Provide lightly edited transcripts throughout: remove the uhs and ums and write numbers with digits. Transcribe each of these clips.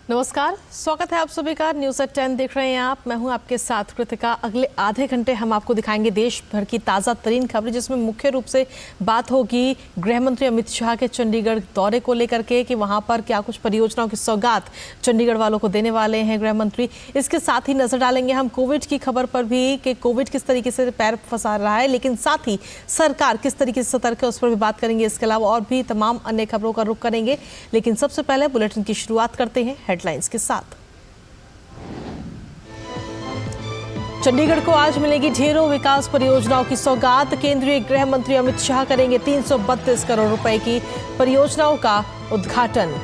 नमस्कार, स्वागत है आप सभी का। न्यूज़ एट 10 देख रहे हैं आप। मैं हूं आपके साथ कृतिका। अगले आधे घंटे हम आपको दिखाएंगे देश भर की ताज़ा तरीन खबरें, जिसमें मुख्य रूप से बात होगी गृह मंत्री अमित शाह के चंडीगढ़ दौरे को लेकर के कि वहां पर क्या कुछ परियोजनाओं की सौगात चंडीगढ़ वालों को देने वाले हैं गृह मंत्री। इसके साथ ही नजर डालेंगे हम कोविड की खबर पर भी कि कोविड किस तरीके से पैर फंसा रहा है, लेकिन साथ ही सरकार किस तरीके से सतर्क है उस पर भी बात करेंगे। इसके अलावा और भी तमाम अन्य खबरों का रुख करेंगे, लेकिन सबसे पहले बुलेटिन की शुरुआत करते हैं हेडलाइंस के साथ। चंडीगढ़ को आज मिलेगी ढेरों विकास परियोजनाओं की सौगात। केंद्रीय गृह मंत्री अमित शाह करेंगे 332 करोड़ रुपए की परियोजनाओं का उद्घाटन।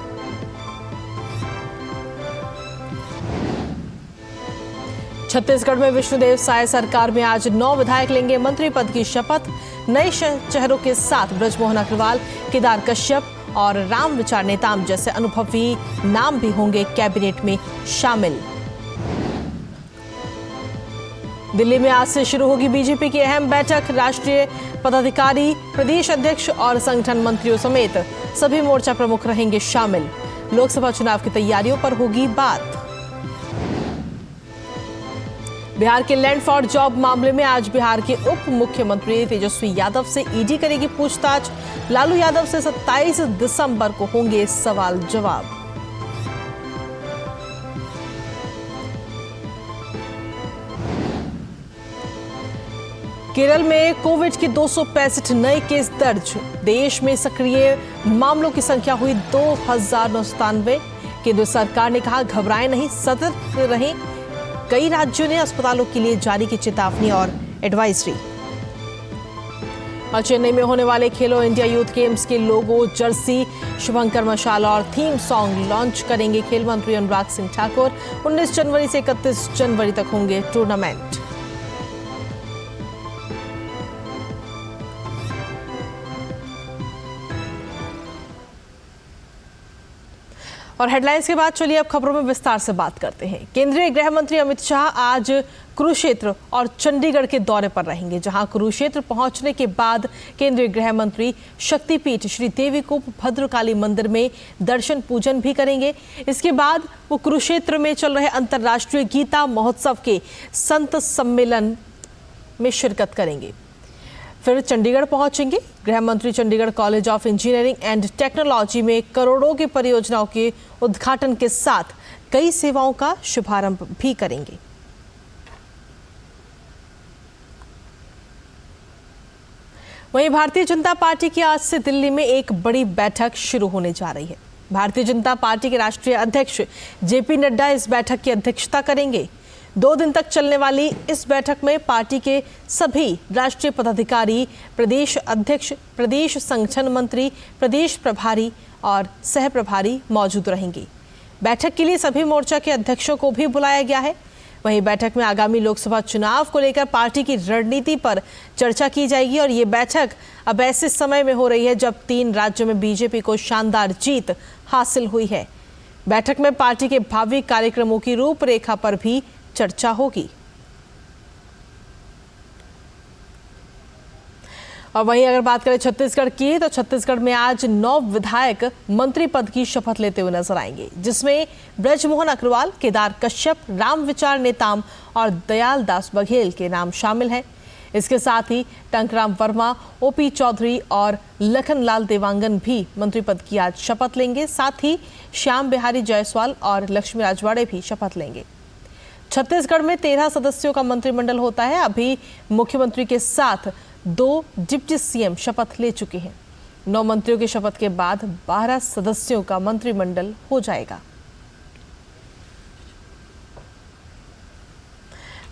छत्तीसगढ़ में विष्णुदेव साय सरकार में आज 9 विधायक लेंगे मंत्री पद की शपथ। नए चेहरों के साथ बृजमोहन अग्रवाल, केदार कश्यप और राम विचार नेताम जैसे अनुभवी नाम भी होंगे कैबिनेट में शामिल। दिल्ली में आज से शुरू होगी बीजेपी की अहम बैठक। राष्ट्रीय पदाधिकारी, प्रदेश अध्यक्ष और संगठन मंत्रियों समेत सभी मोर्चा प्रमुख रहेंगे शामिल। लोकसभा चुनाव की तैयारियों पर होगी बात। बिहार के लैंड फॉर जॉब मामले में आज बिहार के उप मुख्यमंत्री तेजस्वी यादव से ईडी करेगी पूछताछ। लालू यादव से 27 दिसंबर को होंगे सवाल जवाब। केरल में कोविड के 265 नए केस दर्ज। देश में सक्रिय मामलों की संख्या हुई 2099। केंद्र सरकार ने कहा घबराएं नहीं, सतर्क रहें। कई राज्यों ने अस्पतालों के लिए जारी की चेतावनी और एडवाइजरी। और चेन्नई में होने वाले खेलो इंडिया यूथ गेम्स के लोगो, जर्सी, शुभंकर मशाल और थीम सॉन्ग लॉन्च करेंगे खेल मंत्री अनुराग सिंह ठाकुर। 19 जनवरी से 31 जनवरी तक होंगे टूर्नामेंट। और हेडलाइंस के बाद चलिए अब खबरों में विस्तार से बात करते हैं। केंद्रीय गृह मंत्री अमित शाह आज कुरुक्षेत्र और चंडीगढ़ के दौरे पर रहेंगे, जहां कुरुक्षेत्र पहुंचने के बाद केंद्रीय गृह मंत्री शक्तिपीठ श्री देवीकुप भद्रकाली मंदिर में दर्शन पूजन भी करेंगे। इसके बाद वो कुरुक्षेत्र में चल रहे अंतर्राष्ट्रीय गीता महोत्सव के संत सम्मेलन में शिरकत करेंगे। फिर चंडीगढ़ पहुंचेंगे। गृह मंत्री Chandigarh college of engineering and technology में करोड़ों की परियोजनाओं के उद्घाटन के साथ कई सेवाओं का शुभारंभ भी करेंगे। वहीं भारतीय जनता पार्टी की आज से दिल्ली में एक बड़ी बैठक शुरू होने जा रही है। भारतीय जनता पार्टी के राष्ट्रीय अध्यक्ष जेपी नड्डा इस बैठक की अध्यक्षता करेंगे। 2 दिन तक चलने वाली इस बैठक में पार्टी के सभी राष्ट्रीय पदाधिकारी, प्रदेश अध्यक्ष, प्रदेश संगठन मंत्री, प्रदेश प्रभारी और सह प्रभारी मौजूद रहेंगे। बैठक के लिए सभी मोर्चा के अध्यक्षों को भी बुलाया गया है। वहीं बैठक में आगामी लोकसभा चुनाव को लेकर पार्टी की रणनीति पर चर्चा की जाएगी। और ये बैठक अब ऐसे समय में हो रही है जब 3 राज्यों में बीजेपी को शानदार जीत हासिल हुई है। बैठक में पार्टी के भावी कार्यक्रमों की रूपरेखा पर भी चर्चा होगी। और वहीं अगर बात करें छत्तीसगढ़ की, तो छत्तीसगढ़ में आज 9 विधायक मंत्री पद की शपथ लेते हुए नजर आएंगे, जिसमें बृजमोहन अग्रवाल, केदार कश्यप, राम विचार नेताम और दयाल दास बघेल के नाम शामिल हैं। इसके साथ ही टंकराम वर्मा, ओपी चौधरी और लखनलाल देवांगन भी मंत्री पद की आज शपथ लेंगे। साथ ही श्याम बिहारी जायसवाल और लक्ष्मी राजवाड़े भी शपथ लेंगे। छत्तीसगढ़ में 13 सदस्यों का मंत्रिमंडल होता है। अभी मुख्यमंत्री के साथ 2 डिप्टी सीएम शपथ ले चुके हैं। 9 मंत्रियों की शपथ के बाद 12 सदस्यों का मंत्रिमंडल हो जाएगा।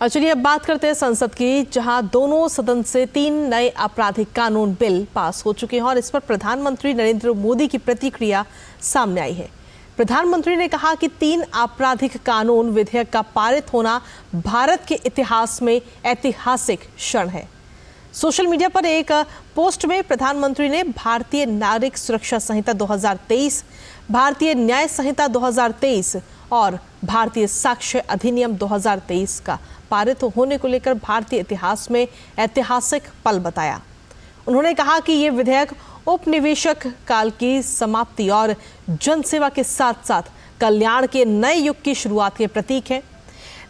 और चलिए अब बात करते हैं संसद की, जहां दोनों सदन से 3 नए आपराधिक कानून बिल पास हो चुके हैं और इस पर प्रधानमंत्री नरेंद्र मोदी की प्रतिक्रिया सामने आई है। प्रधानमंत्री ने कहा कि 3 आपराधिक कानून विधेयक का पारित होना भारत के इतिहास में ऐतिहासिक क्षण है। सोशल मीडिया पर एक पोस्ट में प्रधानमंत्री ने भारतीय नागरिक सुरक्षा संहिता 2023, भारतीय न्याय संहिता 2023 और भारतीय साक्ष्य अधिनियम 2023 का पारित होने को लेकर भारतीय इतिहास में ऐतिहासिक पल बताया। उन्होंने कहा कि ये विधेयक उपनिवेशक काल की समाप्ति और जनसेवा के साथ साथ कल्याण के नए युग की शुरुआत के प्रतीक है।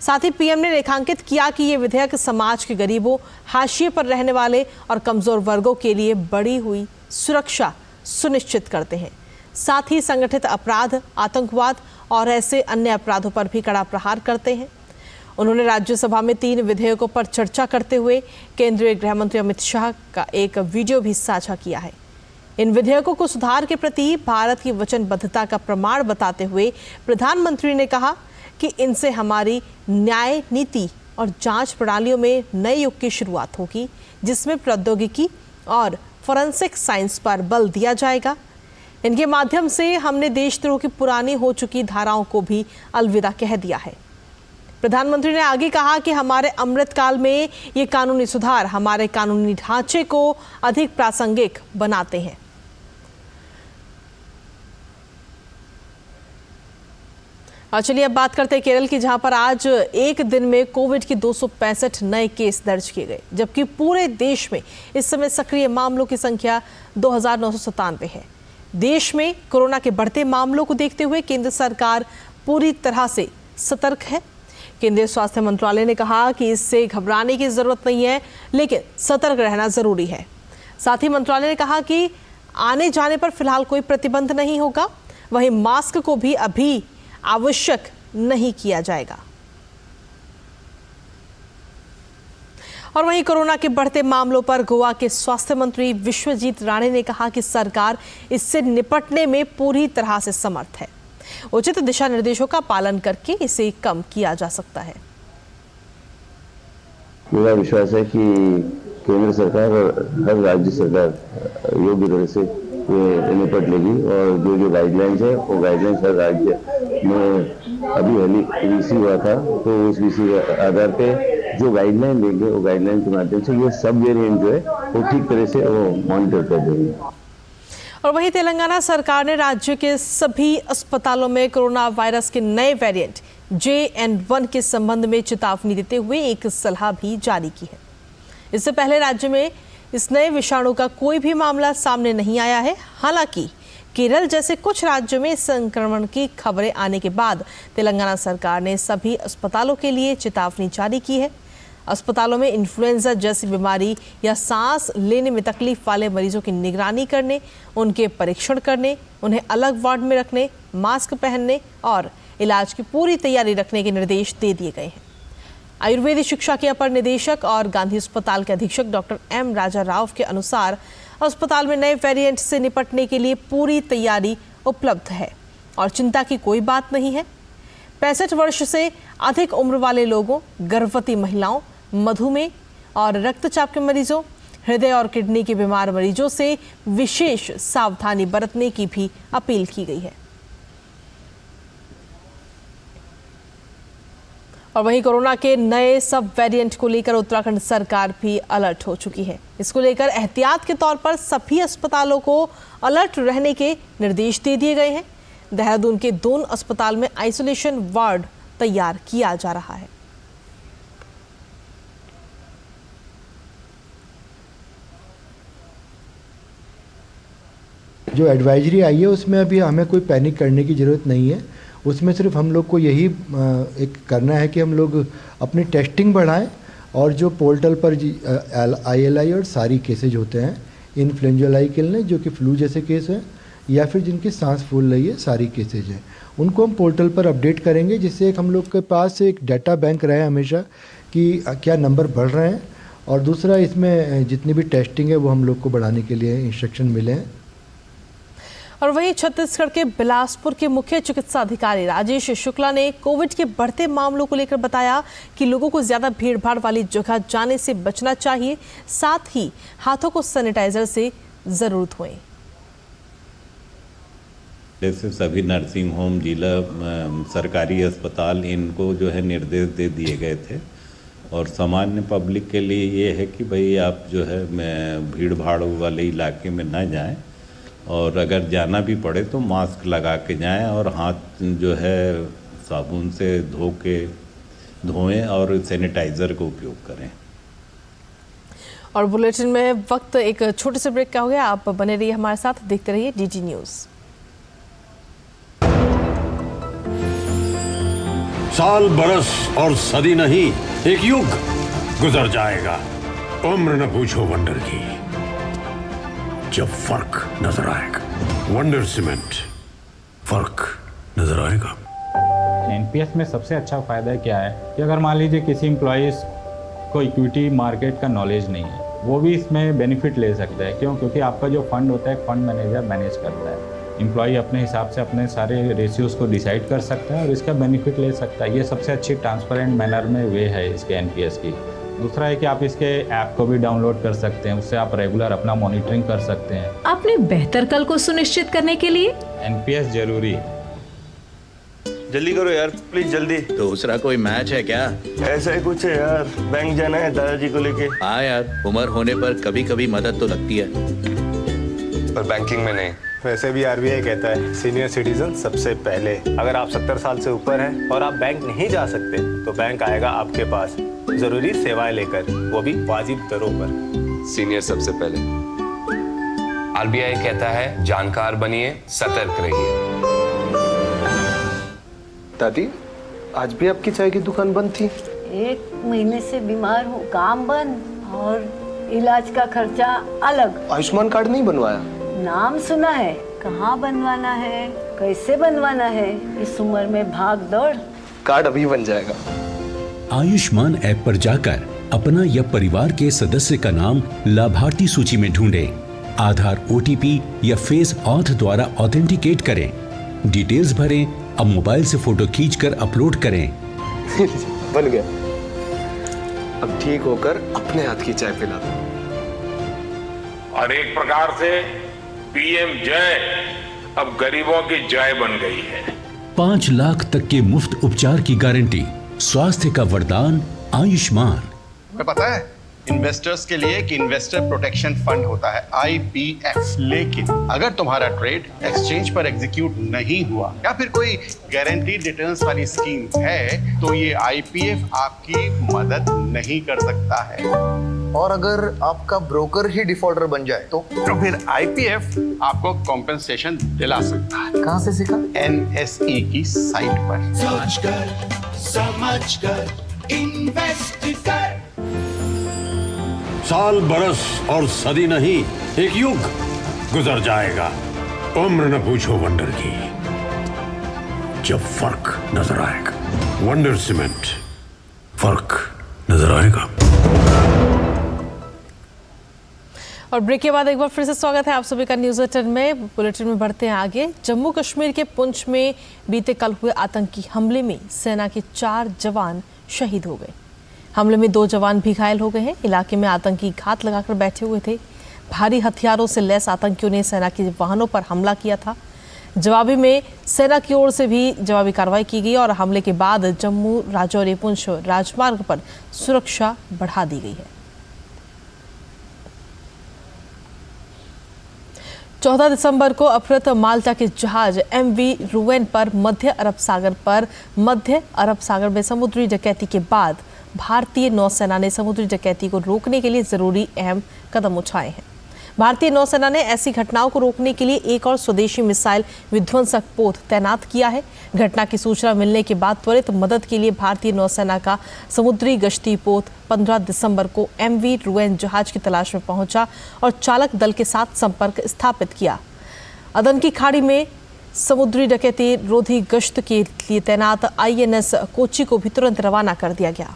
साथ ही पीएम ने रेखांकित किया कि ये विधेयक समाज के गरीबों, हाशिए पर रहने वाले और कमजोर वर्गों के लिए बढ़ी हुई सुरक्षा सुनिश्चित करते हैं। साथ ही संगठित अपराध, आतंकवाद और ऐसे अन्य अपराधों पर भी कड़ा प्रहार करते हैं। उन्होंने राज्यसभा में 3 विधेयकों पर चर्चा करते हुए केंद्रीय गृह मंत्री अमित शाह का एक वीडियो भी साझा किया है। इन विधेयकों को सुधार के प्रति भारत की वचनबद्धता का प्रमाण बताते हुए प्रधानमंत्री ने कहा कि इनसे हमारी न्याय नीति और जांच प्रणालियों में नए युग की शुरुआत होगी, जिसमें प्रौद्योगिकी और फॉरेंसिक साइंस पर बल दिया जाएगा। इनके माध्यम से हमने देशद्रोह की पुरानी हो चुकी धाराओं को भी अलविदा कह दिया है। प्रधानमंत्री ने आगे कहा कि हमारे अमृतकाल में ये कानूनी सुधार हमारे कानूनी ढांचे को अधिक प्रासंगिक बनाते हैं। और चलिए अब बात करते हैं केरल की, जहां पर आज एक दिन में कोविड की 265 नए केस दर्ज किए गए, जबकि पूरे देश में इस समय सक्रिय मामलों की संख्या 2997 है। देश में कोरोना के बढ़ते मामलों को देखते हुए केंद्र सरकार पूरी तरह से सतर्क है। केंद्रीय स्वास्थ्य मंत्रालय ने कहा कि इससे घबराने की जरूरत नहीं है, लेकिन सतर्क रहना जरूरी है। साथ ही मंत्रालय ने कहा कि आने जाने पर फिलहाल कोई प्रतिबंध नहीं होगा। वहीं मास्क को भी अभी आवश्यक नहीं किया जाएगा। और वहीं कोरोना के बढ़ते मामलों पर गोवा के स्वास्थ्य मंत्री विश्वजीत राणे ने कहा कि सरकार इससे निपटने में पूरी तरह से समर्थ है। उचित दिशा निर्देशों का पालन करके इसे कम किया जा सकता है। मेरा विश्वास है कि केंद्र सरकार और हर राज्य सरकार योग्य तरह से ये निपट लेगी और जो गाइडलाइंस है वो गाइडलाइंस हर राज्य में अभी वीसी हुआ था, तो उस वीसी के आधार पे जो गाइडलाइन देंगे वो गाइडलाइन के माध्यम से ये सब वेरिएंट जो है वो ठीक तरह से वो मॉनिटर कर देंगे। और वहीं तेलंगाना सरकार ने राज्य के सभी अस्पतालों में कोरोना वायरस के नए वेरिएंट JN1 के संबंध में चेतावनी देते हुए एक सलाह भी जारी की है। इससे पहले राज्य में इस नए विषाणु का कोई भी मामला सामने नहीं आया है। हालांकि केरल जैसे कुछ राज्यों में संक्रमण की खबरें आने के बाद तेलंगाना सरकार ने सभी अस्पतालों के लिए चेतावनी जारी की है। अस्पतालों में इन्फ्लुएंजा जैसी बीमारी या सांस लेने में तकलीफ वाले मरीजों की निगरानी करने, उनके परीक्षण करने, उन्हें अलग वार्ड में रखने, मास्क पहनने और इलाज की पूरी तैयारी रखने के निर्देश दे दिए गए हैं। आयुर्वेदिक शिक्षा के अपर निदेशक और गांधी अस्पताल के अधीक्षक डॉक्टर M राजा राव के अनुसार अस्पताल में नए वेरिएंट से निपटने के लिए पूरी तैयारी उपलब्ध है और चिंता की कोई बात नहीं है। 65 वर्ष से अधिक उम्र वाले लोगों, गर्भवती महिलाओं, मधुमेह और रक्तचाप के मरीजों, हृदय और किडनी के बीमार मरीजों से विशेष सावधानी बरतने की भी अपील की गई है। और वहीं कोरोना के नए सब वेरिएंट को लेकर उत्तराखंड सरकार भी अलर्ट हो चुकी है। इसको लेकर एहतियात के तौर पर सभी अस्पतालों को अलर्ट रहने के निर्देश दे दिए गए हैं। देहरादून के 2 अस्पताल में आइसोलेशन वार्ड तैयार किया जा रहा है। जो एडवाइजरी आई है उसमें अभी हमें कोई पैनिक करने की ज़रूरत नहीं है। उसमें सिर्फ हम लोग को यही एक करना है कि हम लोग अपनी टेस्टिंग बढ़ाएं और जो पोर्टल पर ILI और सारी केसेज होते हैं, इन्फ्लुएंजा के लिए जो कि फ्लू जैसे केस हैं या फिर जिनकी सांस फूल रही है, सारी केसेज हैं, उनको हम पोर्टल पर अपडेट करेंगे, जिससे एक हम लोग के पास एक डाटा बैंक रहे हमेशा कि क्या नंबर बढ़ रहे हैं। और दूसरा, इसमें जितनी भी टेस्टिंग है वो हम लोग को बढ़ाने के लिए इंस्ट्रक्शन मिले हैं। और वहीं छत्तीसगढ़ के बिलासपुर के मुख्य चिकित्सा अधिकारी राजेश शुक्ला ने कोविड के बढ़ते मामलों को लेकर बताया कि लोगों को ज्यादा भीड़भाड़ वाली जगह जाने से बचना चाहिए, साथ ही हाथों को सैनिटाइजर से जरूर धोएं। जैसे सभी नर्सिंग होम, जिला सरकारी अस्पताल, इनको जो है निर्देश दे दिए गए थे और सामान्य पब्लिक के लिए ये है कि भाई आप जो है भीड़ भाड़ वाले इलाके में ना जाएं और अगर जाना भी पड़े तो मास्क लगा के जाएं और हाथ जो है साबुन से धोएं और सैनिटाइज़र का उपयोग करें। और बुलेटिन में वक्त एक छोटे से ब्रेक का हो गया। आप बने रहिए हमारे साथ, देखते रहिए DD न्यूज़। साल बरस और सदी नहीं, एक युग गुजर जाएगा, उम्र न पूछो वंडर की, जब फर्क नजर आएगा। वंडर सीमेंट, फर्क नजर आएगा। एनपीएस में सबसे अच्छा फ़ायदा क्या है कि अगर मान लीजिए किसी एम्प्लॉइज़ को इक्विटी मार्केट का नॉलेज नहीं है, वो भी इसमें बेनिफिट ले सकता है। क्यों? क्योंकि आपका जो फंड होता है फंड मैनेजर मैनेज करता है। एम्प्लॉई अपने हिसाब से अपने सारे रेशियोज़ को डिसाइड कर सकता है और इसका बेनिफिट ले सकता है। ये सबसे अच्छी ट्रांसपेरेंट मैनर में वे है इसके एनपीएस की। दूसरा है कि आप इसके ऐप को भी डाउनलोड कर सकते हैं, उससे आप रेगुलर अपना मॉनिटरिंग कर सकते हैं। अपने बेहतर कल को सुनिश्चित करने के लिए एनपीएस जरूरी है। जल्दी करो यार, प्लीज जल्दी। दूसरा कोई मैच है क्या? ऐसा ही कुछ है यार, बैंक जाना है दादाजी को लेके। हाँ यार, उम्र होने पर कभी कभी मदद तो लगती है, पर बैंकिंग में नहीं। वैसे भी आरबीआई कहता है सीनियर सिटीजन सबसे पहले। अगर आप 70 साल से ऊपर हैं और आप बैंक नहीं जा सकते तो बैंक आएगा आपके पास जरूरी सेवाएं लेकर, वो भी वाजिब दरों पर। सीनियर सबसे पहले। आरबीआई कहता है जानकार बनिए, सतर्क रहिए। दादी, आज भी आपकी चाय की दुकान बंद थी? 1 महीने से बीमार हूँ, काम बंद और इलाज का खर्चा अलग। आयुष्मान कार्ड नहीं बनवाया? नाम सुना है, कहाँ बनवाना है, कैसे बनवाना है, इस उम्र में भाग दौड़। कार्ड अभी बन जाएगा। आयुष्मान ऐप पर जाकर अपना या परिवार के सदस्य का नाम लाभार्थी सूची में ढूंढें, आधार, ओटीपी या फेस ऑथ द्वारा ऑथेंटिकेट करें, डिटेल्स भरें, अब मोबाइल से फोटो खींचकर अपलोड करें। बन गया। अब ठीक होकर अपने हाथ की चाय पिला दो। और एक प्रकार से पीएम जय अब गरीबों की जय बन गई है। 5 लाख तक के मुफ्त उपचार की गारंटी, स्वास्थ्य का वरदान आयुष्मान। तुम्हें पता है इन्वेस्टर्स के लिए कि इन्वेस्टर प्रोटेक्शन फंड होता है आईपीएफ, लेकिन अगर तुम्हारा ट्रेड एक्सचेंज पर एग्जीक्यूट नहीं हुआ या फिर कोई गारंटीड रिटर्न्स वाली स्कीम है तो ये आईपीएफ आपकी मदद नहीं कर सकता है। और अगर आपका ब्रोकर ही डिफॉल्टर बन जाए तो फिर आईपीएफ आपको कॉम्पेंसेशन दिला सकता है। कहाँ से सीखा? एनएसई की साइट पर। समझकर इन्वेस्ट कर। साल बरस और सदी नहीं, एक युग गुजर जाएगा, उम्र न पूछो वंडर की, जब फर्क नजर आएगा। वंडर सीमेंट, फर्क नजर आएगा। और ब्रेक के बाद एक बार फिर से स्वागत है आप सभी का न्यूज़ 18 में। बुलेटिन में बढ़ते हैं आगे। जम्मू कश्मीर के पुंछ में बीते कल हुए आतंकी हमले में सेना के 4 जवान शहीद हो गए। हमले में 2 जवान भी घायल हो गए हैं। इलाके में आतंकी घात लगाकर बैठे हुए थे। भारी हथियारों से लैस आतंकियों ने सेना के वाहनों पर हमला किया था। जवाबी में सेना की ओर से भी जवाबी कार्रवाई की गई और हमले के बाद जम्मू राजौरी पुंछ राजमार्ग पर सुरक्षा बढ़ा दी गई है। 14 दिसंबर को अपहृत माल्टा के जहाज MV रूवेन पर मध्य अरब सागर में समुद्री डकैती के बाद भारतीय नौसेना ने समुद्री डकैती को रोकने के लिए जरूरी अहम कदम उठाए हैं। भारतीय नौसेना ने ऐसी घटनाओं को रोकने के लिए एक और स्वदेशी मिसाइल विध्वंसक पोत तैनात किया है। घटना की सूचना मिलने के बाद त्वरित मदद के लिए भारतीय नौसेना का समुद्री गश्ती पोत 15 दिसंबर को MV रूवेन जहाज की तलाश में पहुंचा और चालक दल के साथ संपर्क स्थापित किया। अदन की खाड़ी में समुद्री डकैती रोधी गश्त के लिए तैनात INS कोची को भी तुरंत रवाना कर दिया गया।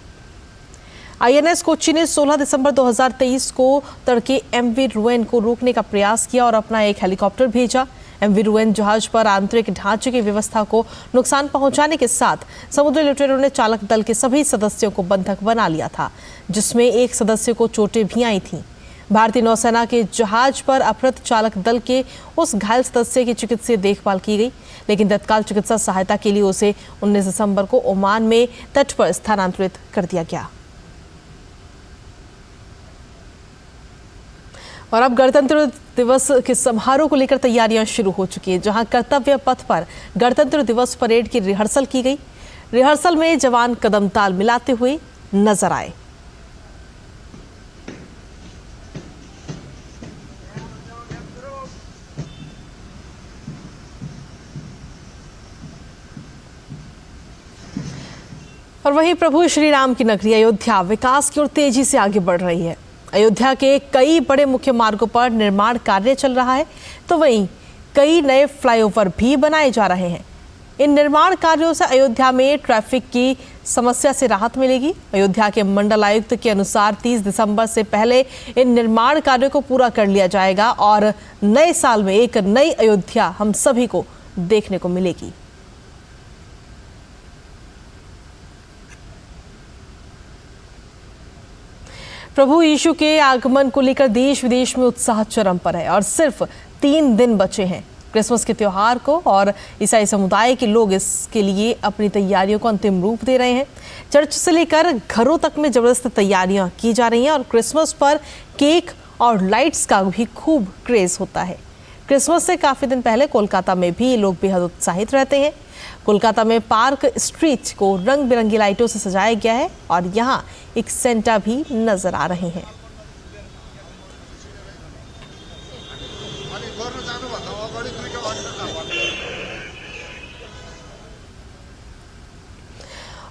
INS कोची ने 16 दिसंबर 2023 को तड़के MV रूवेन को रोकने का प्रयास किया और अपना एक हेलीकॉप्टर भेजा। MV रूवेन जहाज पर आंतरिक ढांचे की व्यवस्था को नुकसान पहुंचाने के साथ समुद्री लुटेरों ने चालक दल के सभी सदस्यों को बंधक बना लिया था, जिसमें एक सदस्य को चोटें भी आई थीं। भारतीय नौसेना के जहाज पर अपहृत चालक दल के उस घायल सदस्य की चिकित्सीय देखभाल की गई, लेकिन तत्काल चिकित्सा सहायता के लिए उसे 19 दिसंबर को ओमान में तट पर स्थानांतरित कर दिया गया। और अब गणतंत्र दिवस के समारोह को लेकर तैयारियां शुरू हो चुकी है, जहां कर्तव्य पथ पर गणतंत्र दिवस परेड की रिहर्सल की गई। रिहर्सल में जवान कदम ताल मिलाते हुए नजर आए। और वहीं प्रभु श्री राम की नगरी अयोध्या विकास की ओर तेजी से आगे बढ़ रही है। अयोध्या के कई बड़े मुख्य मार्गों पर निर्माण कार्य चल रहा है, तो वहीं कई नए फ्लाईओवर भी बनाए जा रहे हैं। इन निर्माण कार्यों से अयोध्या में ट्रैफिक की समस्या से राहत मिलेगी। अयोध्या के मंडल आयुक्त के अनुसार 30 दिसंबर से पहले इन निर्माण कार्यों को पूरा कर लिया जाएगा और नए साल में एक नई अयोध्या हम सभी को देखने को मिलेगी। प्रभु यीशु के आगमन को लेकर देश विदेश में उत्साह चरम पर है और सिर्फ 3 दिन बचे हैं क्रिसमस के त्योहार को, और ईसाई समुदाय के लोग इसके लिए अपनी तैयारियों को अंतिम रूप दे रहे हैं। चर्च से लेकर घरों तक में जबरदस्त तैयारियां की जा रही हैं और क्रिसमस पर केक और लाइट्स का भी खूब क्रेज होता है। क्रिसमस से काफ़ी दिन पहले कोलकाता में भी लोग बेहद उत्साहित रहते हैं। कोलकाता में पार्क स्ट्रीट को रंग बिरंगी लाइटों से सजाया गया है और यहाँ एक सेंटा भी नजर आ रहे हैं।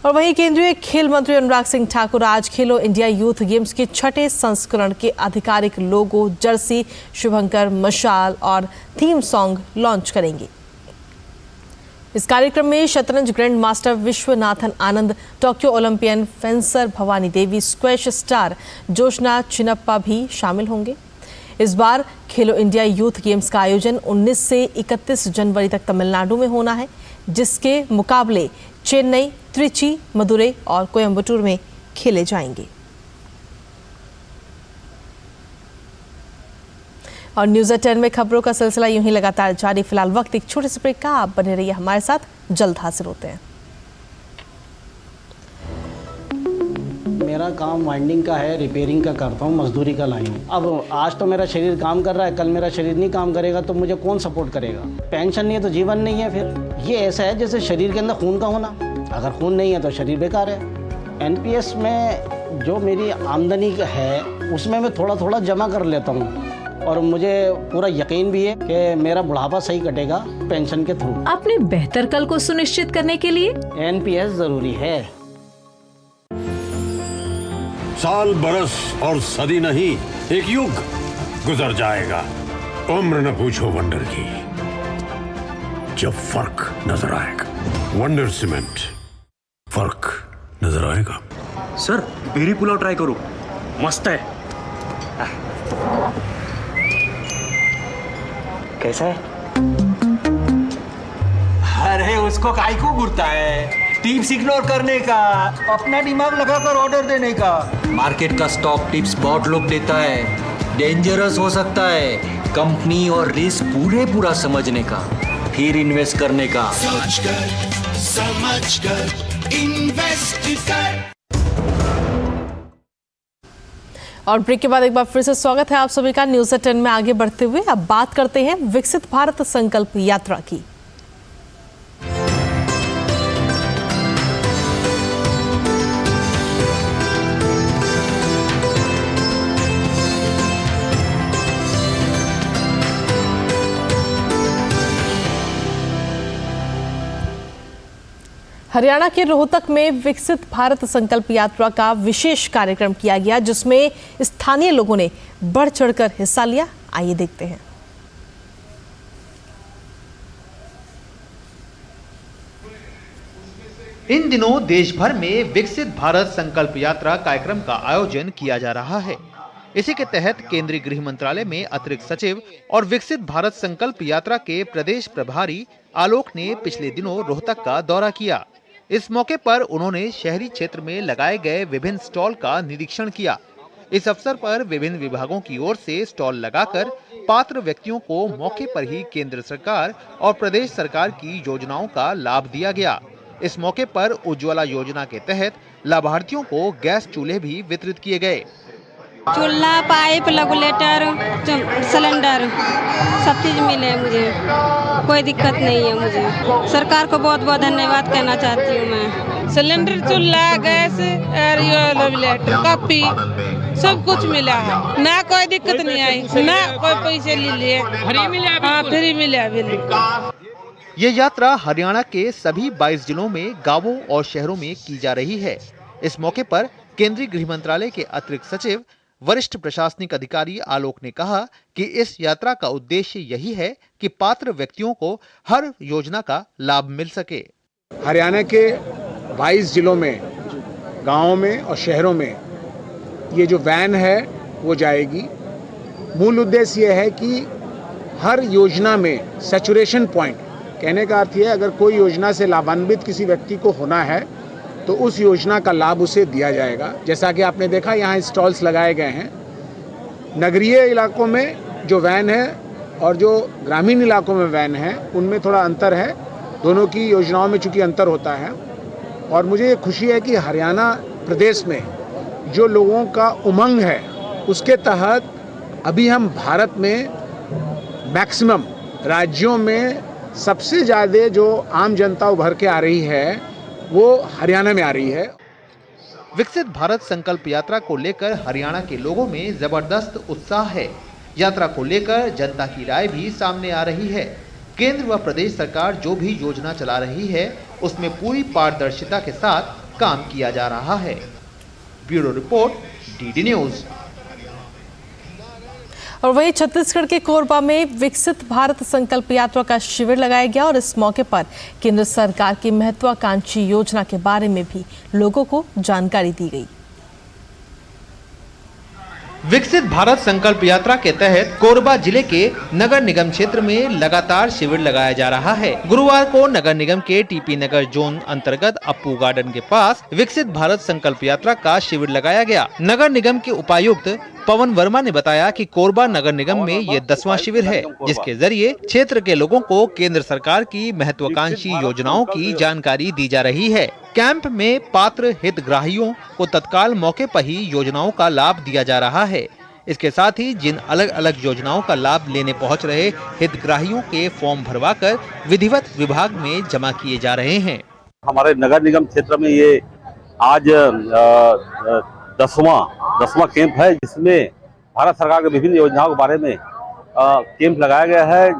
और वहीं केंद्रीय खेल मंत्री अनुराग सिंह ठाकुर आज खेलो इंडिया यूथ गेम्स के 6ठे संस्करण के आधिकारिक लोगो, जर्सी, शुभंकर, मशाल और थीम सॉन्ग लॉन्च करेंगे। इस कार्यक्रम में शतरंज grand master Viswanathan Anand, Tokyo Olympian fencer Bhavani Devi, squash star Joshna Chinappa भी शामिल होंगे। इस बार खेलो इंडिया यूथ गेम्स का आयोजन 19 से 31 जनवरी तक तमिलनाडु में होना है, जिसके मुकाबले चेन्नई, त्रिची, मदुरै और कोयम्बटूर में खेले जाएंगे। और न्यूज़ 10 में खबरों का सिलसिला यूं ही लगातार जारी। फिलहाल वक्त एक छोटे से ब्रेक का, आप बने रहिए हमारे साथ, जल्द हाजिर होते हैं। मेरा काम वाइंडिंग का है, रिपेयरिंग का करता हूँ, मजदूरी का लाई हूँ। अब आज तो मेरा शरीर काम कर रहा है, कल मेरा शरीर नहीं काम करेगा तो मुझे कौन सपोर्ट करेगा? पेंशन नहीं है तो जीवन नहीं है। फिर ये ऐसा है जैसे शरीर के अंदर खून का होना, अगर खून नहीं है तो शरीर बेकार है। एनपीएस में जो मेरी आमदनी है उसमें मैं थोड़ा थोड़ा जमा कर लेता हूँ और मुझे पूरा यकीन भी है कि मेरा बुढ़ापा सही कटेगा पेंशन के थ्रू। अपने बेहतर कल को सुनिश्चित करने के लिए एनपीएस जरूरी है। साल, बरस और सदी नहीं, एक युग गुजर जाएगा। उम्र न पूछो वंडर की, जब फर्क नजर आएगा। वंडर सीमेंट, फर्क नजर आएगा। सर बेरी पुलाव ट्राई करो, मस्त है। कैसा है? अरे उसको काहे को घूरता है? टिप्स इग्नोर करने का, अपना दिमाग लगाकर ऑर्डर देने का। मार्केट का स्टॉक टिप्स बहुत लोग देता है, डेंजरस हो सकता है। कंपनी और रिस्क पूरा समझने का, फिर इन्वेस्ट करने का। समझ कर इन्वेस्ट कर। और ब्रेक के बाद एक बार फिर से स्वागत है आप सभी का न्यूज़ 10 में। आगे बढ़ते हुए अब बात करते हैं विकसित भारत संकल्प यात्रा की। हरियाणा के रोहतक में विकसित भारत संकल्प यात्रा का विशेष कार्यक्रम किया गया, जिसमें स्थानीय लोगों ने बढ़ चढ़कर हिस्सा लिया। आइए देखते हैं। इन दिनों देश भर में विकसित भारत संकल्प यात्रा कार्यक्रम का आयोजन किया जा रहा है। इसी के तहत केंद्रीय गृह मंत्रालय में अतिरिक्त सचिव और विकसित भारत संकल्प यात्रा के प्रदेश प्रभारी आलोक ने पिछले दिनों रोहतक का दौरा किया। इस मौके पर उन्होंने शहरी क्षेत्र में लगाए गए विभिन्न स्टॉल का निरीक्षण किया। इस अवसर पर विभिन्न विभागों की ओर से स्टॉल लगाकर पात्र व्यक्तियों को मौके पर ही केंद्र सरकार और प्रदेश सरकार की योजनाओं का लाभ दिया गया। इस मौके पर उज्ज्वला योजना के तहत लाभार्थियों को गैस चूल्हे भी वितरित किए गए। चूल्हा, पाइप, रेगुलेटर, सिलेंडर सब चीज मिले मुझे, कोई दिक्कत नहीं है मुझे। सरकार को बहुत बहुत धन्यवाद कहना चाहती हूँ मैं। सिलेंडर, चूल्हा, गैस, रेगुलेटर, कॉपी सब कुछ मिला है, ना कोई दिक्कत नहीं आई, ना कोई पैसे ले लिए। फ्री मिला? हाँ फ्री मिला। ये यात्रा हरियाणा के सभी 22 जिलों में गांवों और शहरों में की जा रही है। इस मौके पर केंद्रीय गृह मंत्रालय के अतिरिक्त सचिव वरिष्ठ प्रशासनिक अधिकारी आलोक ने कहा कि इस यात्रा का उद्देश्य यही है कि पात्र व्यक्तियों को हर योजना का लाभ मिल सके। हरियाणा के 22 जिलों में, गांवों में और शहरों में ये जो वैन है वो जाएगी। मूल उद्देश्य ये है कि हर योजना में सैचुरेशन पॉइंट, कहने का अर्थ ये है अगर कोई योजना से लाभान्वित किसी व्यक्ति को होना है तो उस योजना का लाभ उसे दिया जाएगा। जैसा कि आपने देखा यहाँ स्टॉल्स लगाए गए हैं। नगरीय इलाकों में जो वैन है और जो ग्रामीण इलाकों में वैन है उनमें थोड़ा अंतर है। दोनों की योजनाओं में चूंकि अंतर होता है और मुझे ये खुशी है कि हरियाणा प्रदेश में जो लोगों का उमंग है उसके तहत अभी हम भारत में मैक्सिमम राज्यों में सबसे ज़्यादा जो आम जनता उभर के आ रही है वो हरियाणा में आ रही है। विकसित भारत संकल्प यात्रा को लेकर हरियाणा के लोगों में जबरदस्त उत्साह है। यात्रा को लेकर जनता की राय भी सामने आ रही है। केंद्र व प्रदेश सरकार जो भी योजना चला रही है उसमें पूरी पारदर्शिता के साथ काम किया जा रहा है। Bureau report, DD news. और वहीं छत्तीसगढ़ के कोरबा में विकसित भारत संकल्प यात्रा का शिविर लगाया गया और इस मौके पर केंद्र सरकार की महत्वाकांक्षी योजना के बारे में भी लोगों को जानकारी दी गई। विकसित भारत संकल्प यात्रा के तहत कोरबा जिले के नगर निगम क्षेत्र में लगातार शिविर लगाया जा रहा है। गुरुवार को नगर निगम के टीपी नगर जोन अंतर्गत अप्पू गार्डन के पास विकसित भारत संकल्प यात्रा का शिविर लगाया गया। नगर निगम के उपायुक्त पवन वर्मा ने बताया कि कोरबा नगर निगम में ये 10वां शिविर है, जिसके जरिए क्षेत्र के लोगों को केंद्र सरकार की महत्वाकांक्षी योजनाओं की जानकारी दी जा रही है। कैंप में पात्र हितग्राहियों को तत्काल मौके पर ही योजनाओं का लाभ दिया जा रहा है। इसके साथ ही जिन अलग अलग योजनाओं का लाभ लेने पहुंच रहे हितग्राहियों के फॉर्म भरवाकर विधिवत विभाग में जमा किए जा रहे हैं। हमारे नगर निगम क्षेत्र में ये आज 10वां कैंप है, जिसमें भारत सरकार के विभिन्न योजनाओं के बारे में कैंप लगाया गया है।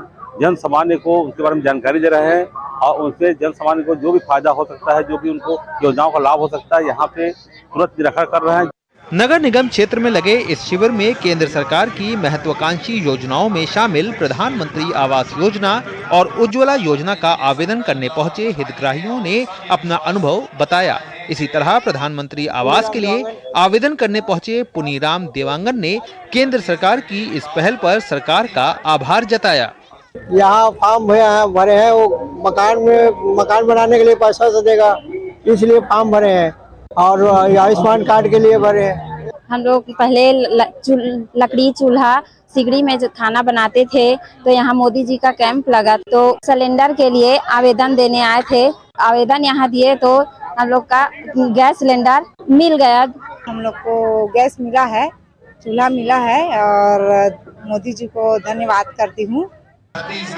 जन सामान्य को उसके बारे में जानकारी दे रहे हैं और उनसे जन सामान्य को जो भी फायदा हो सकता है, जो भी उनको योजनाओं का लाभ हो सकता है, यहाँ पे तुरंत निरीक्षण कर रहे हैं। नगर निगम क्षेत्र में लगे इस शिविर में केंद्र सरकार की महत्वाकांक्षी योजनाओं में शामिल प्रधानमंत्री आवास योजना और उज्ज्वला योजना का आवेदन करने पहुंचे हितग्राहियों ने अपना अनुभव बताया। इसी तरह प्रधानमंत्री आवास के लिए आवेदन करने पहुंचे पुनीराम देवांगन ने केंद्र सरकार की इस पहल पर सरकार का आभार जताया। यहाँ फॉर्म भरे हैं, वो मकान बनाने के लिए पैसा से देगा, इसलिए फॉर्म भरे हैं और आयुष्मान कार्ड के लिए भरे हैं। हम लोग पहले लकड़ी चूल्हा सिगड़ी में जो खाना बनाते थे, तो यहाँ मोदी जी का कैंप लगा तो सिलेंडर के लिए आवेदन देने आए थे। आवेदन यहाँ दिए तो हम लोग का गैस सिलेंडर मिल गया। हम लोग को गैस मिला है, चूल्हा मिला है और मोदी जी को धन्यवाद करती हूँ।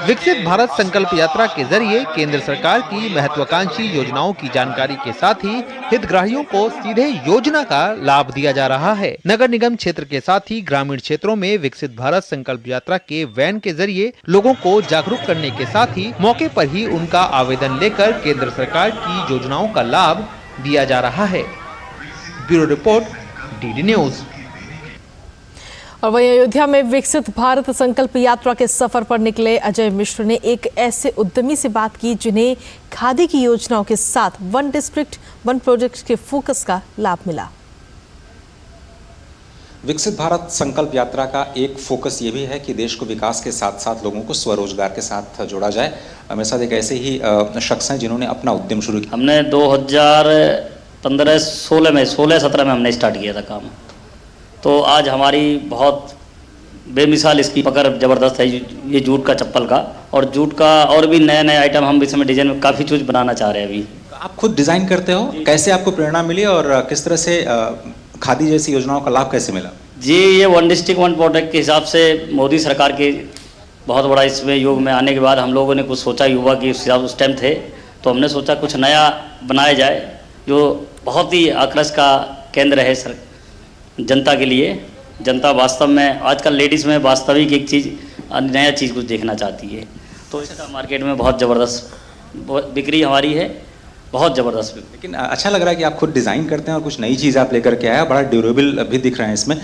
विकसित भारत संकल्प यात्रा के जरिए केंद्र सरकार की महत्वाकांक्षी योजनाओं की जानकारी के साथ ही हितग्राहियों को सीधे योजना का लाभ दिया जा रहा है। नगर निगम क्षेत्र के साथ ही ग्रामीण क्षेत्रों में विकसित भारत संकल्प यात्रा के वैन के जरिए लोगों को जागरूक करने के साथ ही मौके पर ही उनका आवेदन लेकर केंद्र सरकार की योजनाओं का लाभ दिया जा रहा है। Bureau report, DD news. और वहीं अयोध्या में विकसित भारत संकल्प यात्रा के सफर पर निकले अजय मिश्र ने एक ऐसे उद्यमी से बात की जिन्हें खादी की योजनाओं के साथ वन डिस्ट्रिक्ट वन प्रोजेक्ट के फोकस का लाभ मिला। विकसित भारत संकल्प यात्रा का एक फोकस ये भी है कि देश को विकास के साथ साथ लोगों को स्वरोजगार के साथ जोड़ा जाए। मेरे साथ एक ऐसे ही शख्स हैं जिन्होंने अपना उद्यम शुरू किया। हमने 2015-16 में 16-17 में हमने स्टार्ट किया था काम। तो आज हमारी बहुत बेमिसाल इसकी पकड़ ज़बरदस्त है। ये जूट का चप्पल का और जूट का और भी नए नए आइटम हम इसमें डिजाइन में काफ़ी चीज़ बनाना चाह रहे हैं। अभी आप खुद डिज़ाइन करते हो, कैसे आपको प्रेरणा मिली और किस तरह से खादी जैसी योजनाओं का लाभ कैसे मिला? जी, ये वन डिस्ट्रिक्ट वन प्रोडक्ट के हिसाब से मोदी सरकार के बहुत बड़ा इसमें योग में आने के बाद हम लोगों ने कुछ सोचा, युवा की उस टाइम थे तो हमने सोचा कुछ नया बनाया जाए जो बहुत ही आकर्षक का केंद्र है सर जनता के लिए। जनता वास्तव में आजकल लेडीज़ में वास्तविक एक चीज़ नया चीज़ कुछ देखना चाहती है। तो इसका मार्केट में बहुत ज़बरदस्त बिक्री हमारी है, बहुत ज़बरदस्त बिक्री। लेकिन अच्छा लग रहा है कि आप खुद डिज़ाइन करते हैं और कुछ नई चीज़ आप लेकर के आया, बड़ा ड्यूरेबल भी दिख रहे हैं इसमें।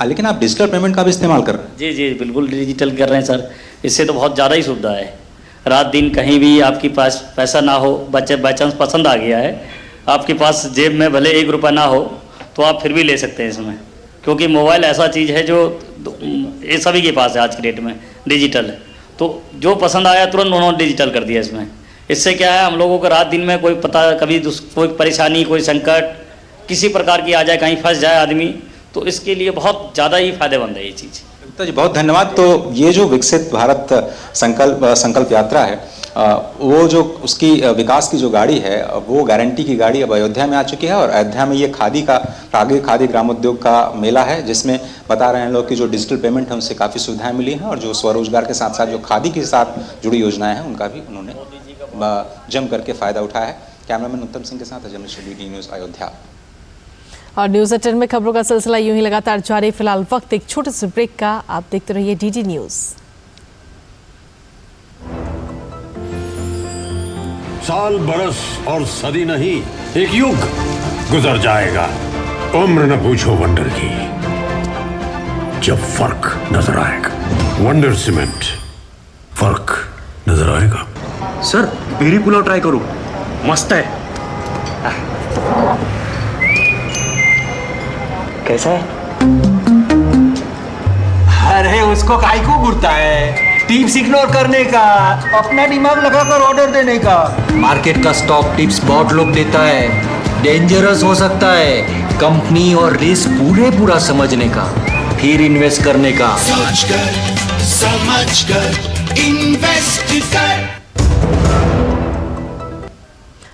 लेकिन आप डिजिटल पेमेंट का भी इस्तेमाल कर रहे हैं? जी जी बिल्कुल डिजिटल कर रहे हैं सर, इससे तो बहुत ज़्यादा ही सुविधा है। रात दिन कहीं भी आपके पास पैसा ना हो, बच्चे बाई चांस पसंद आ गया है, आपके पास जेब में भले 1 रुपया ना हो तो आप फिर भी ले सकते हैं इसमें, क्योंकि मोबाइल ऐसा चीज़ है जो ये सभी के पास है आज की डेट में डिजिटल। तो जो पसंद आया तुरंत उन्होंने डिजिटल कर दिया इसमें। इससे क्या है, हम लोगों को रात दिन में कोई पता कभी कोई परेशानी कोई संकट किसी प्रकार की आ जाए, कहीं फंस जाए आदमी, तो इसके लिए बहुत ज़्यादा ही फायदेमंद है ये चीज़। जी बहुत धन्यवाद। तो ये जो विकसित भारत संकल्प यात्रा है, वो जो उसकी विकास की जो गाड़ी है, वो गारंटी की गाड़ी अब अयोध्या में आ चुकी है। और अयोध्या में ये खादी ग्रामोद्योग का मेला है, जिसमें बता रहे हैं लोग कि जो डिजिटल पेमेंट है उनसे काफ़ी सुविधाएं मिली हैं, और जो स्वरोजगार के साथ साथ जो खादी के साथ जुड़ी योजनाएं हैं उनका भी उन्होंने जम करके फ़ायदा उठाया है। कैमरामैन उत्तम सिंह के साथ अजय मिश्र, DD न्यूज़ अयोध्या। और न्यूज़ 18 में खबरों का सिलसिला यूं ही लगातार जारी। फिलहाल वक्त एक छोटे से ब्रेक का, आप देखते रहिए DD न्यूज़। साल बरस और सदी नहीं, एक युग गुजर जाएगा। उम्र न पूछो वंडर की, जब फर्क नजर आएगा। वंडर सीमेंट, फर्क नजर आएगा। सर बेरी पुलाव ट्राई करो, मस्त है। कैसा है? अरे उसको काहे को घूरता है? टिप्स इग्नोर करने का, अपना दिमाग लगाकर ऑर्डर देने का। मार्केट का स्टॉक टिप्स बहुत लोग देता है, डेंजरस हो सकता है। कंपनी और रिस्क पूरा समझने का, फिर इन्वेस्ट करने का। समझ कर इन्वेस्ट कर।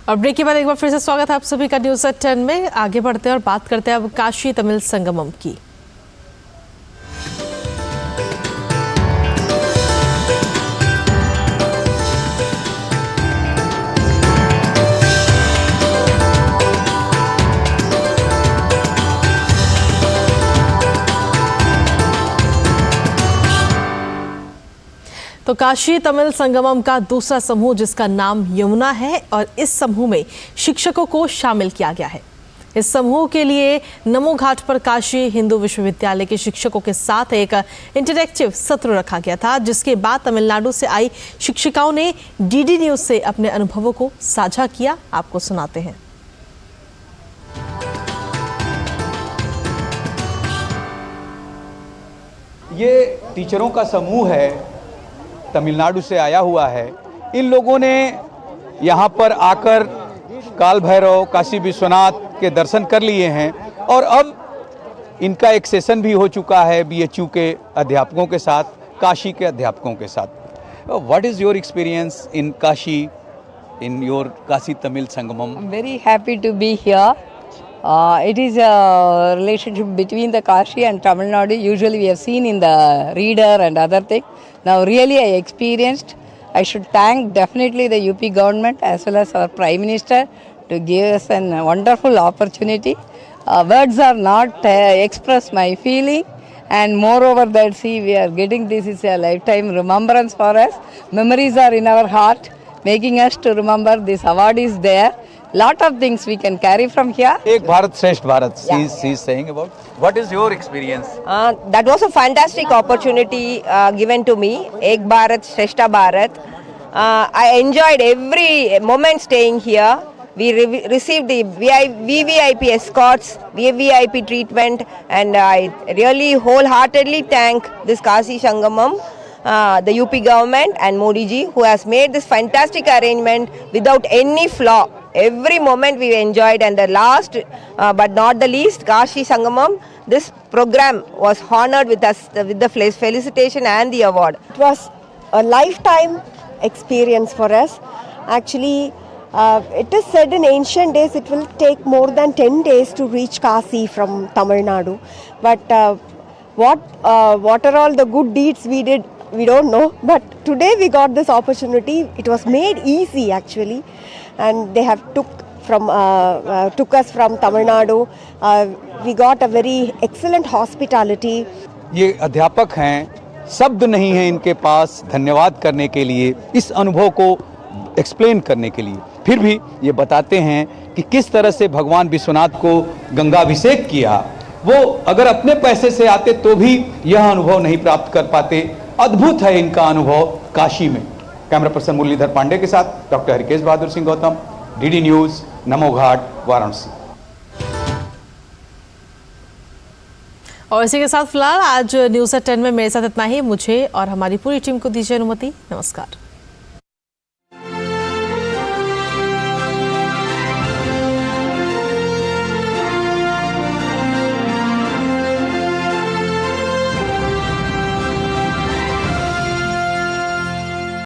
और ब्रेक के बाद एक बार फिर से स्वागत है आप सभी का न्यूज़ 10 में। आगे बढ़ते हैं और बात करते हैं अब काशी तमिल संगमम की। तो काशी तमिल संगमम का दूसरा समूह, जिसका नाम यमुना है, और इस समूह में शिक्षकों को शामिल किया गया है। इस समूह के लिए नमो घाट पर काशी हिंदू विश्वविद्यालय के शिक्षकों के साथ एक इंटरैक्टिव सत्र रखा गया था, जिसके बाद तमिलनाडु से आई शिक्षिकाओं ने DD न्यूज़ से अपने अनुभवों को साझा किया। आपको सुनाते हैं। ये टीचरों का समूह है, तमिलनाडु से आया हुआ है। इन लोगों ने यहाँ पर आकर काल भैरव, काशी विश्वनाथ के दर्शन कर लिए हैं, और अब इनका एक सेशन भी हो चुका है BHU के अध्यापकों के साथ, काशी के अध्यापकों के साथ। What is your experience in Kashi, in your Kashi Tamil Sangamam? I'm very happy to be here. It is a relationship between the Kashi and Tamil Nadu. Usually we have seen in the reader and other things. Now really I experienced. I should thank definitely the UP government as well as our Prime Minister to give us a wonderful opportunity. Words are not express my feeling, and moreover that see we are getting this is a lifetime remembrance for us. Memories are in our heart, making us to remember this award is there. Lot of things we can carry from here. Ek Bharat Shresth Bharat, she is saying about. What is your experience? That was a fantastic opportunity given to me. Ek Bharat Shresth Bharat. I enjoyed every moment staying here. We received the VVIP escorts, VVIP treatment, and I really wholeheartedly thank this Kashi Sangamam, the UP government and Modi ji, who has made this fantastic arrangement without any flaw. Every moment we enjoyed, and the last but not the least, Kashi Sangamam, this program was honored with us with the felicitation and the award. It was a lifetime experience for us. Actually, it is said in ancient days it will take more than 10 days to reach Kasi from Tamil Nadu. But what are all the good deeds we did, we don't know. But today we got this opportunity. It was made easy actually, and they have took us from Tamil Nadu. We got a very excellent hospitality. ये अध्यापक हैं शब्द नहीं है इनके पास धन्यवाद करने के लिए, इस अनुभव को एक्सप्लेन करने के लिए। फिर भी ये बताते हैं कि किस तरह से भगवान विश्वनाथ को गंगाभिषेक किया। वो अगर अपने पैसे से आते तो भी यह अनुभव नहीं प्राप्त कर पाते। अद्भुत है इनका अनुभव काशी में। कैमरा पर्सन मुरलीधर पांडे के साथ doctor Harikesh Bahadur Singh Gautam, DD news, Namo Ghat, Varanasi. और इसी के साथ फिलहाल आज न्यूज़ एट 10 में मेरे साथ इतना ही। मुझे और हमारी पूरी टीम को दीजिए अनुमति। नमस्कार।